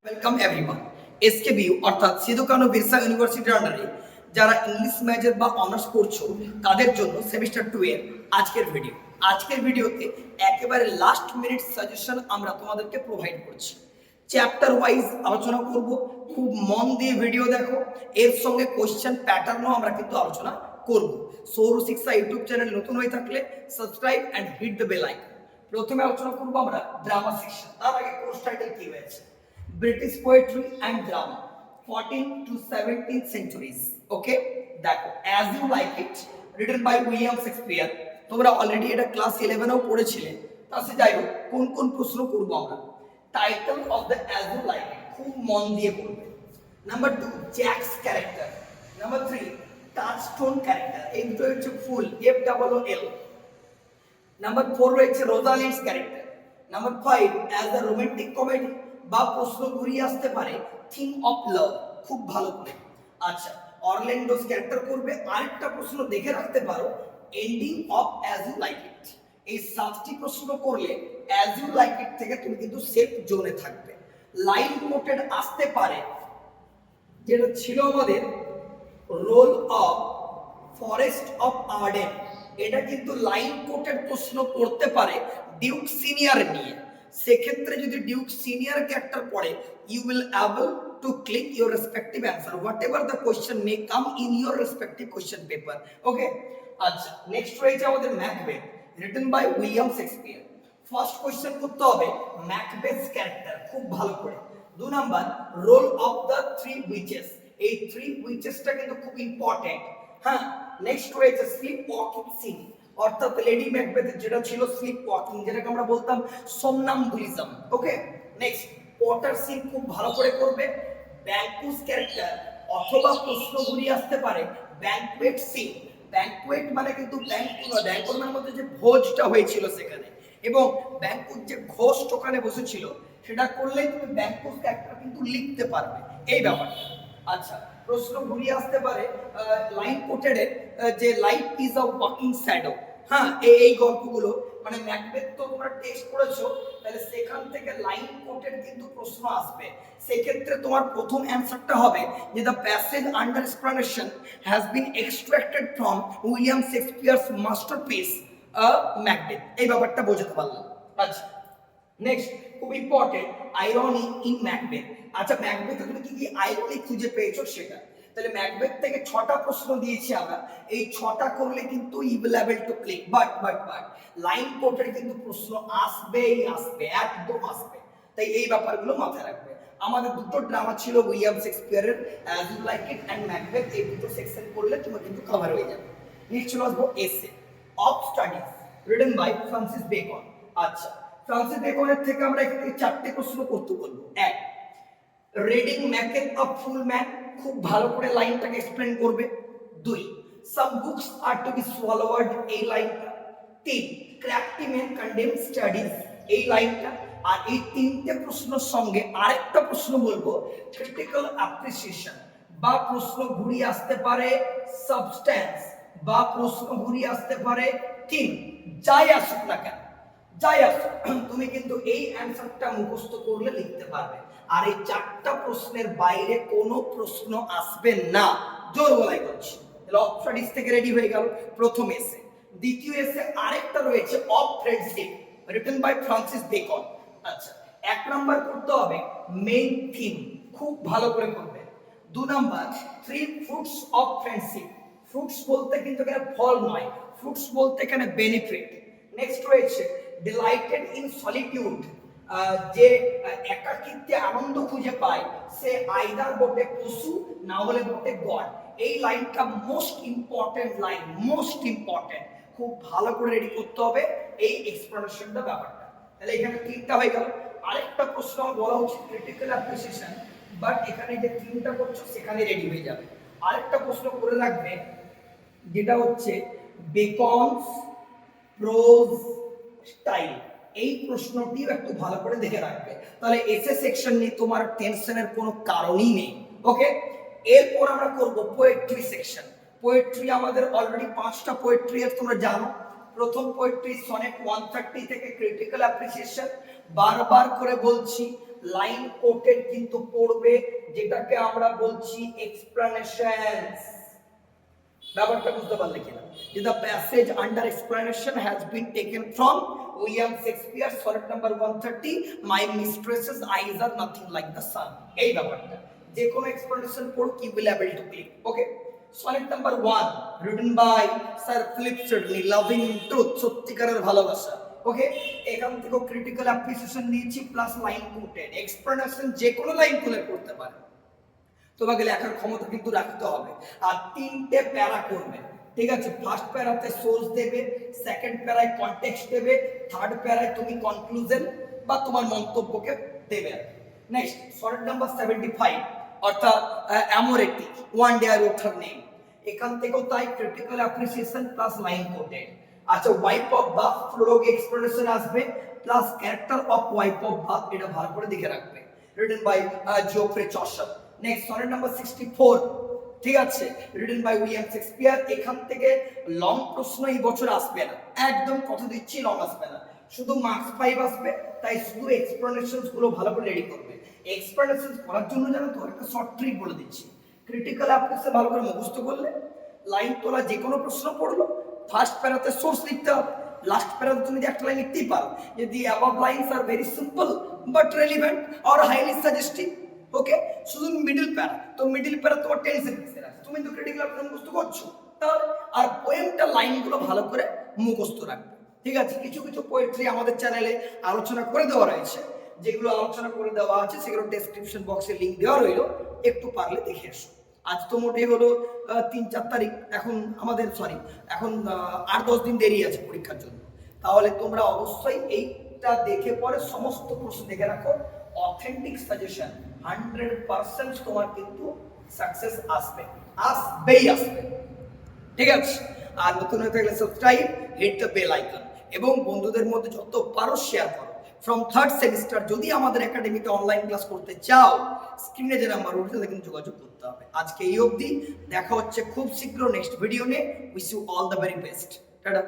Welcome everyone. এসকেবিইউ অর্থাৎ সিধু কানু বিরসা ইউনিভার্সিটির আন্ডারে যারা ইংলিশ মেজর বা অনার্স করছো তাদের জন্য সেমিস্টার 2 এর আজকের ভিডিওতে একেবারে লাস্ট মিনিট সাজেশন আমরা তোমাদেরকে প্রোভাইড করছি। চ্যাপ্টার ওয়াইজ আলোচনা করব, খুব মন দিয়ে ভিডিও দেখো। এর সঙ্গে কোশ্চেন প্যাটার্নও আমরা কিন্তু আলোচনা করব। সৌর শিক্ষা ইউটিউব চ্যানেল নতুন হয়ে থাকলে subscribe and hit the bell icon. প্রথমে আলোচনা করব আমরা ড্রামা সেকশন। তার আগে কোর্স টাইটেল কি হয়েছে? British poetry and drama 14th to 17th centuries. Okay, দেখো as you like it written by William Shakespeare। তোমরা অলরেডি এটা ক্লাস 11 এও পড়েছিলে। তাহলে যাই হোক, কোন কোন প্রশ্ন করব আমরা? Title of the as you like it খুব মন দিয়ে পড়বে। Number 2 Jaques character. Number 3 Touchstone character. এই দুটো হচ্ছে ফুল FOOL। নাম্বার 4 রয়েছে Rosalind's character. Number 5 as the romantic comedy বা প্রশ্ন ঘুরিয়ে আসতে পারে থিম অফ লাভ, খুব ভালো করে। আচ্ছা, অরল্যান্ডোস ক্যারেক্টার করবে। আরেকটা প্রশ্ন দেখে রাখতে পারো, ending of as you like it. এই 7টি প্রশ্ন করলে অ্যাজ ইউ লাইক ইট থেকে তুমি কিন্তু সেফ জোনে থাকবে। লাইন কোটেড আসতে পারে, যেটা ছিল আমাদের role of forest of Arden. এটা কিন্তু লাইন কোটেড প্রশ্ন করতে পারে ডিউক সিনিয়র নিয়ে। সেক্ষেত্রে যদি ডিউক সিনিয়র ক্যারেক্টার পড়ে, you will able to click your respective answer whatever the question may come in your respective question paper. Okay, আচ্ছা, নেক্সট রয়েছে আমাদের Macbeth written by William Shakespeare. First question করতে হবে Macbeth character খুব ভালো করে। 2 number role of the 3 witches. এই 3 উইচেসটা কিন্তু খুব ইম্পর্টেন্ট। হ্যাঁ, নেক্সট রয়েছে স্লিপ ওয়াকিং সিন, অর্থাৎ লেডি ম্যাকবেথের যেটা ছিল স্লিপ ওয়াকিং, যেটাকে আমরা বলতাম সোমনাম্বুলিজম। ওকে, নেক্সট পটার সিন খুব ভালো করে করবে। ব্যাংকুস ক্যারেক্টার অথবা প্রশ্ন ঘুরিয়ে আসতে পারে ব্যাংকুয়েট সিন। ব্যাংকুয়েট মানে কিন্তু ব্যাংকুয়ের মধ্যে যে ভোজটা হয়েছিল সেখানে, এবং ব্যাংকুর যে ঘোস্ট ওখানে বসেছিল, সেটা করলেই তুমি ব্যাংকুস ক্যারেক্টার কিন্তু লিখতে পারবে, এই ব্যাপারটা। আচ্ছা, প্রশ্ন ঘুরিয়ে আসতে পারে লাইন কোটেড যে life is a walking shadow. হ্যাঁ, এই গল্পগুলো মানে ম্যাকবেথ তো তোমরা টেস্ট করেছো, তাহলে সেখান থেকে লাইন কোটেড কিন্তু প্রশ্ন আসবে। সেক্ষেত্রে তোমার প্রথম অ্যান্সারটা হবে যে the passage under explanation has been extracted from William Shakespeare's masterpiece Macbeth. এই ব্যাপারটা বোঝাতে পারলাম। আচ্ছা, নেক্সট খুব ইম্পর্টেন্ট আইরনি ইন ম্যাকবেথ। আচ্ছা, ম্যাকবেথে তুমি কি কি আইরনি খুঁজে পেয়েছো সেটা। তাহলে ম্যাকবেথ থেকে 6টা প্রশ্ন দিয়েছি আমরা। এই 6টা করলে কিন্তু you will able to click, but line কোটের কিন্তু প্রশ্ন আসবেই আসবে, একদম আসবে। তাই এই ব্যাপারগুলো মাথায় রাখবে। আমাদের দুটো ড্রামা ছিল উইলিয়াম শেক্সপিয়ারের as you like it and Macbeth. এই দুটো সেকশন করলে তোমার কিন্তু কভার হয়ে যাবে। নেক্সট চলে আসবো essay of studies written by Francis Bacon. আচ্ছা, ফ্রান্সিস বেকনের থেকে আমরা এখান থেকে 4টে প্রশ্ন করতে বলবো। 1 reading maketh of full man, খুব ভালো করে লাইনটাকে এক্সপ্লেন করবে। 2 some books are to be swallowed, এই লাইনটা। 3 ক্র্যাফটি ম্যান কন্ডেম স্টাডিজ, এই লাইনটা। আর এই 3টে প্রশ্নের সঙ্গে আরেকটা প্রশ্ন বলবো ক্রিটিক্যাল অ্যাপ্রিসিয়েশন, বা প্রশ্ন ঘুরিয়ে আসতে পারে সাবস্ট্যান্স, বা প্রশ্ন ঘুরিয়ে আসতে পারে থিম। যাই আসুক না কেন, যাই আসুক, তুমি কিন্তু এই অ্যান্সারটা মুখস্থ করলে লিখতে পারবে। আর এই 4টা প্রশ্নের বাইরে কোনো প্রশ্ন আসবে না, জোর গলায় বলছি। তাহলে অফ স্টাডিজ থেকে রেডি হয়ে গেল প্রথম এসে। দ্বিতীয় এসে আরেকটা রয়েছে of friendship written by Francis Bacon. আচ্ছা, 1 নাম্বার করতে হবে মেইন থিম, খুব ভালো করে করবে। 2 number 3 fruits of friendship. Fruits বলতে কিন্তু এখানে ফল নয়, ফ্রুটস বলতে এখানে বেনিফিট। নেক্সট রয়েছে ডিলাইটেড ইন সলিটিউড, যে একাকিত্বে আনন্দ খুঁজে পায় সে আইদার বটে পশু না হলে বটে গড। এই লাইনটা most important line, most important. খুব ভালো করে রেডি করতে হবে এই এক্সপ্লেনেশনটা, ব্যাপারটা। তাহলে এখানে 3টা হয়ে গেল। আরেকটা প্রশ্ন বলা উচিত ক্রিটিক্যাল অ্যাপ্রিসিয়েশন, বাট এখানে যে 3টা করছো সেখানে রেডি হয়ে যাবে। আরেকটা প্রশ্ন করে রাখবে, যেটা হচ্ছে বেকনস প্রোজ স্টাইল। এই প্রশ্নটিও একটু ভালো করে দেখে রাখবে, তাহলে এসে সেকশন নিয়ে তোমার টেনশনের কোনো কারণই নেই। ওকে, এরপর আমরা করব পোয়েট্রি সেকশন। পোয়েট্রি আমাদের অলরেডি 5টা পোয়েট্রি আছে, তোমরা জানো। প্রথম পোয়েট্রি সনেট 130 থেকে ক্রিটিক্যাল অ্যাপ্রিসিয়েশন। বারবার করে বলছি লাইন কোটেড কিন্তু পড়বে, যেটাকে আমরা বলছি এক্সপ্লানেশনস। ব্যাপারটা বুঝতে পারলে কিনা? যে the passage under explanation has been taken from William Shakespeare sonnet number 130, my mistress's eyes are nothing like the sun. এই ব্যাপারটা যে কোনো এক্সপ্লানেশন পড়ো কি will able to click. Okay, sonnet number 1 written by sir Philip Sidney, loving truth, সত্যিকারের ভালোবাসা। Okay, এখান থেকে ক্রিটিক্যাল অ্যাপ্রিসিয়েশন নিয়েছি প্লাস লাইন কোটেড। এক্সপ্লানেশন যে কোনো লাইন তুলে পড়তে পারে, তোমাকে লেখার ক্ষমতা কিন্তু রাখতে হবে। আর 3টে প্যারা করবে, ঠিক আছে? ফার্স্ট প্যারাতে সোর্স দেবে, সেকেন্ড প্যারায় কনটেক্সট দেবে, থার্ড প্যারায় তুমি কনক্লুশন বা তোমার মন্তব্যকে দেবে। নেক্সট সনেট নাম্বার 75 অর্থাৎ Amoretti, one day I wrote her name. এখান থেকেও তাই critical appreciation plus line quoted. আচ্ছা, wife of Bath, prologue explanation আসবে plus character of wife of Bath, এটা ভালো করে দেখে রাখবে, written by Geoffrey Chaucer. Next sonnet number 64, ঠিক আছে, রিটেন বাই উইলিয়াম শেক্সপিয়ার। এখান থেকে লং প্রশ্ন এই বছর আসবে না, একদম কথা দিচ্ছি, লং আসবে না, শুধু মার্কস 5 আসবে। তাই শুধু এক্সপ্লেনেশনস গুলো ভালো করে রেডি করবে। এক্সপ্লেনেশনস করার জন্য জানো তো একটা শর্ট ট্রিক বলে দিচ্ছি। ক্রিটিক্যাল অ্যাপ্রিসিয়েশন ভালো করে মুখস্থ করলে, লাইন তোলা যে কোনো প্রশ্ন পড়লো, ফার্স্ট প্যারাতে সোর্স লিখতে হবে, লাস্ট প্যারাতে তুমি একটা লাইন লিখতেই পারো যে the above lines are very simple but relevant or highly suggestive. Okay, শুধু মিডল প্যারা, তো মিডল প্যারা তোমার 10 সেন্টেন্সের আছে, তুমি তো ক্রিটিক্যাল অ্যাপ্রিসিয়েশন মুখস্থ করছো তাহলে। আর পোয়েমটা লাইনগুলো ভালো করে মুখস্থ রাখবে, ঠিক আছে? কিছু কিছু পোয়েট্রি আমাদের চ্যানেলে আলোচনা করে দেওয়া রয়েছে, যেগুলো আলোচনা করে দেওয়া আছে সেগুলো ডেসক্রিপশন বক্সে লিংক দেওয়া রইলো, একটু পারলে দেখে এসো। আজ তো মোটেই হলো 3-4 তারিখ, এখন আমাদের এখন 8-10 দিন দেরি আছে পরীক্ষার জন্য। তাহলে তোমরা অবশ্যই এইটা দেখে পরে সমস্ত প্রশ্ন দেখে রাখো। অথেন্টিক সাজেশন 100% তোমার কিন্তু সাকসেস আসবেই আসবে, ঠিক আছে? আর নতুন হয়ে থাকলে subscribe, hit the bell icon এবং বন্ধুদের মধ্যে যত পারো শেয়ার করো। ফ্রম থার্ড সেমিস্টার যদি আমাদের একাডেমিতে অনলাইন ক্লাস করতে চাও, স্ক্রিনে যে নাম্বার উঠে তাতে কিন্তু যোগাযোগ করতে হবে। আজকে এই অবধি, দেখা হচ্ছে খুব শীঘ্র নেক্সট ভিডিও নিয়ে। Wish you all the very best. Tata.